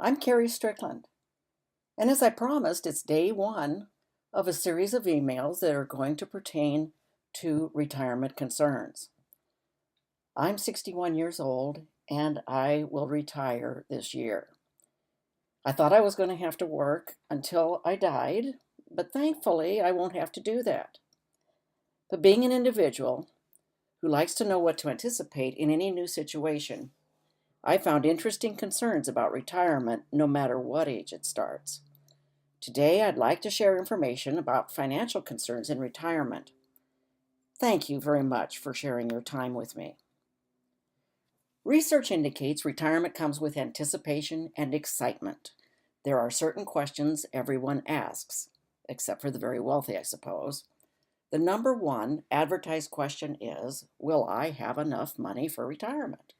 I'm Carrie Strickland, and as I promised, it's day one of a series of emails that are going to pertain to retirement concerns. I'm 61 years old and I will retire this year. I thought I was going to have to work until I died, but thankfully I won't have to do that. But being an individual who likes to know what to anticipate in any new situation, I found interesting concerns about retirement no matter what age it starts. Today, I'd like to share information about financial concerns in retirement. Thank you very much for sharing your time with me. Research indicates retirement comes with anticipation and excitement. There are certain questions everyone asks, except for the very wealthy, I suppose. The number one advertised question is, will I have enough money for retirement?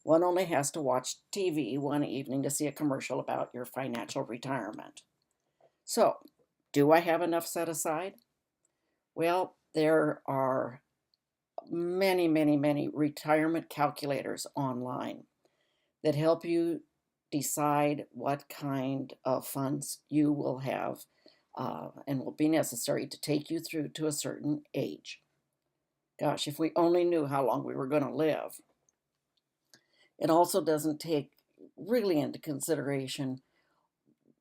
One only has to watch TV one evening to see a commercial about your financial retirement. So, do I have enough set aside? Well, there are many retirement calculators online that help you decide what kind of funds you will have and will be necessary to take you through to a certain age. Gosh, if we only knew how long we were going to live. It also doesn't take really into consideration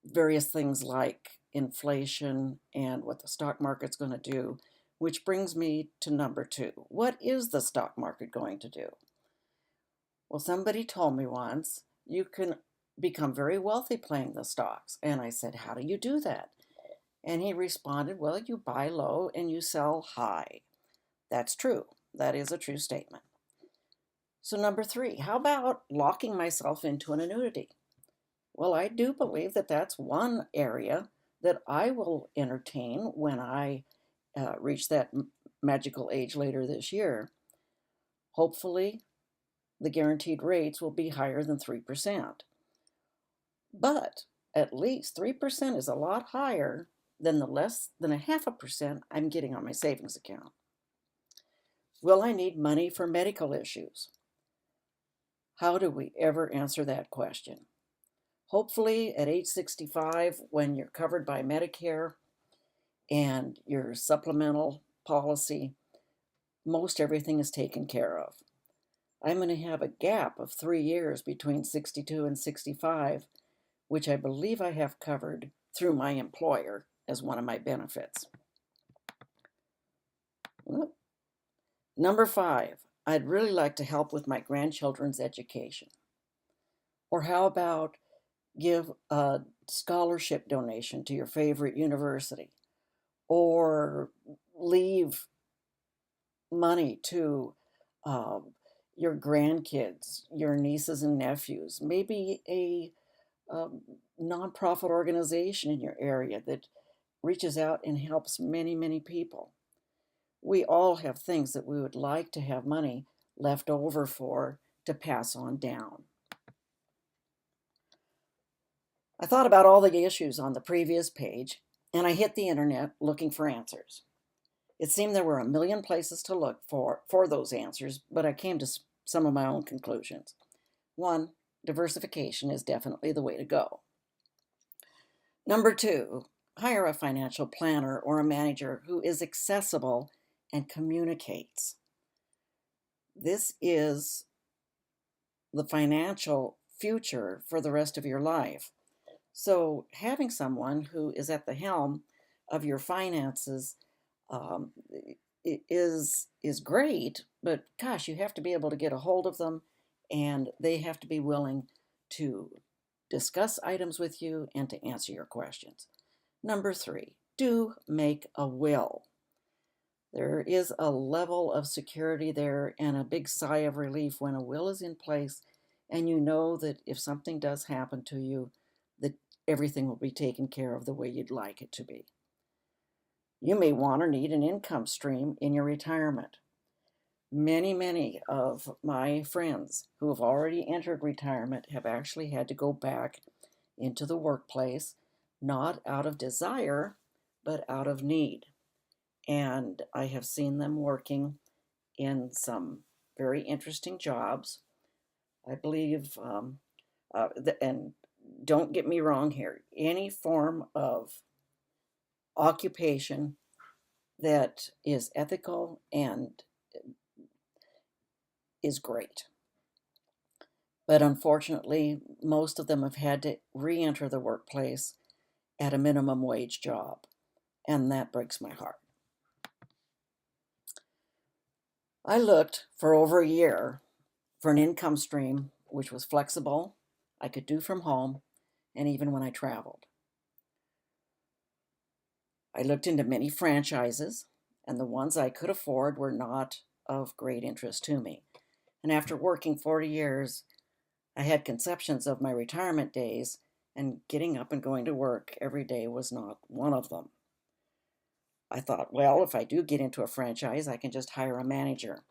various things like inflation and what the stock market's going to do, which brings me to number two. What is the stock market going to do? Well, somebody told me once you can become very wealthy playing the stocks. And I said, how do you do that? And he responded, well, you buy low and you sell high. That's true. That is a true statement. So, number three, how about locking myself into an annuity? Well, I do believe that that's one area that I will entertain when I reach that magical age later this year. Hopefully, the guaranteed rates will be higher than 3%. But at least 3% is a lot higher than the less than a half a percent I'm getting on my savings account. Will I need money for medical issues? How do we ever answer that question? Hopefully, at age 65, when you're covered by Medicare and your supplemental policy, most everything is taken care of. I'm going to have a gap of 3 years between 62 and 65, which I believe I have covered through my employer as one of my benefits. Number five, I'd really like to help with my grandchildren's education. Or how about give a scholarship donation to your favorite university? Or leave money to your grandkids, your nieces and nephews, maybe a nonprofit organization in your area that reaches out and helps many people. We all have things that we would like to have money left over for to pass on down. I thought about all the issues on the previous page and I hit the internet looking for answers. It seemed there were a million places to look for those answers, but I came to some of my own conclusions. One, diversification is definitely the way to go. Number two, hire a financial planner or a manager who is accessible and communicates. This is the financial future for the rest of your life. So having someone who is at the helm of your finances um, is great, but gosh, you have to be able to get a hold of them and they have to be willing to discuss items with you and to answer your questions. Number three, do make a will. There is a level of security there and a big sigh of relief when a will is in place and you know that if something does happen to you, that everything will be taken care of the way you'd like it to be. You may want or need an income stream in your retirement. Many of my friends who have already entered retirement have actually had to go back into the workplace, not out of desire, but out of need. And I have seen them working in some very interesting jobs. I believe, and don't get me wrong here, any form of occupation that is ethical and is great. But unfortunately, most of them have had to re-enter the workplace at a minimum wage job, and that breaks my heart. I looked for over a year for an income stream which was flexible, I could do from home, and even when I traveled. I looked into many franchises, and the ones I could afford were not of great interest to me. And after working 40 years, I had conceptions of my retirement days, and getting up and going to work every day was not one of them. I thought, well, if I do get into a franchise, I can just hire a manager.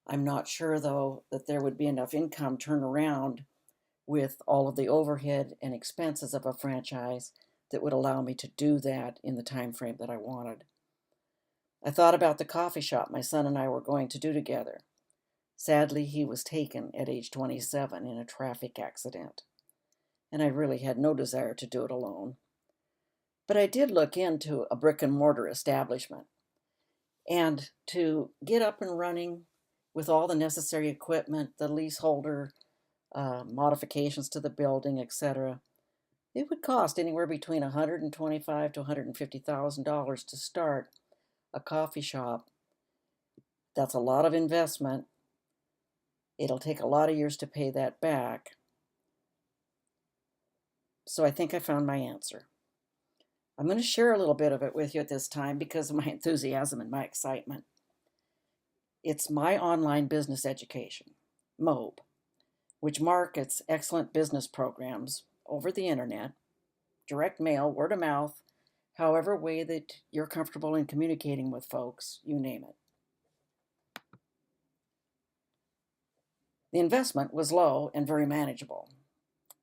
I'm not sure, though, that there would be enough income turnaround with all of the overhead and expenses of a franchise that would allow me to do that in the time frame that I wanted. I thought about the coffee shop my son and I were going to do together. Sadly, he was taken at age 27 in a traffic accident, and I really had no desire to do it alone. But I did look into a brick and mortar establishment, and to get up and running with all the necessary equipment, the leaseholder, modifications to the building, etc., it would cost anywhere between $125,000 to $150,000 to start a coffee shop. That's a lot of investment. It'll take a lot of years to pay that back. So I think I found my answer. I'm going to share a little bit of it with you at this time because of my enthusiasm and my excitement. It's my online business education, MOBE, which markets excellent business programs over the internet, direct mail, word of mouth, however way that you're comfortable in communicating with folks, you name it. The investment was low and very manageable.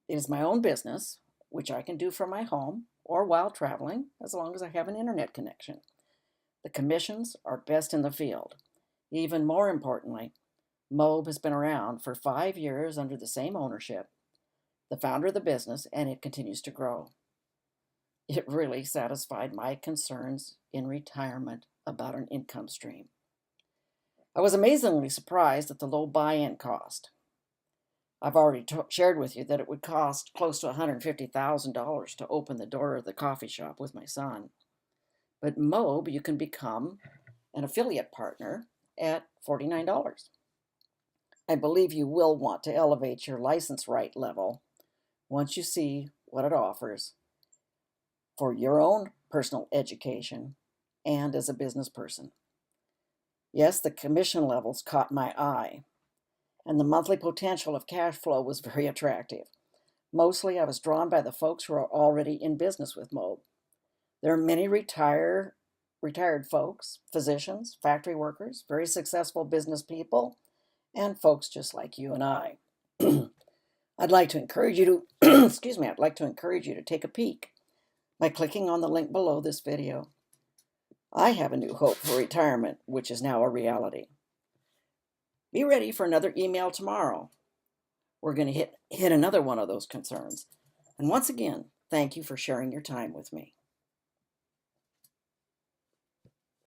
It is my own business, which I can do from my home or while traveling, as long as I have an internet connection. The commissions are best in the field. Even more importantly, MOBE has been around for 5 years under the same ownership, the founder of the business, and it continues to grow. It really satisfied my concerns in retirement about an income stream. I was amazingly surprised at the low buy-in cost. I've already shared with you that it would cost close to $150,000 to open the door of the coffee shop with my son. But MOBE, you can become an affiliate partner at $49. I believe you will want to elevate your license right level once you see what it offers for your own personal education and as a business person. Yes, the commission levels caught my eye, and the monthly potential of cash flow was very attractive. Mostly, I was drawn by the folks who are already in business with MOBE. There are many retired folks, physicians, factory workers, very successful business people, and folks just like you and I. I'd like to encourage you to, I'd like to encourage you to take a peek by clicking on the link below this video. I have a new hope for retirement, which is now a reality. Be ready for another email tomorrow. We're going to hit another one of those concerns. And once again, thank you for sharing your time with me.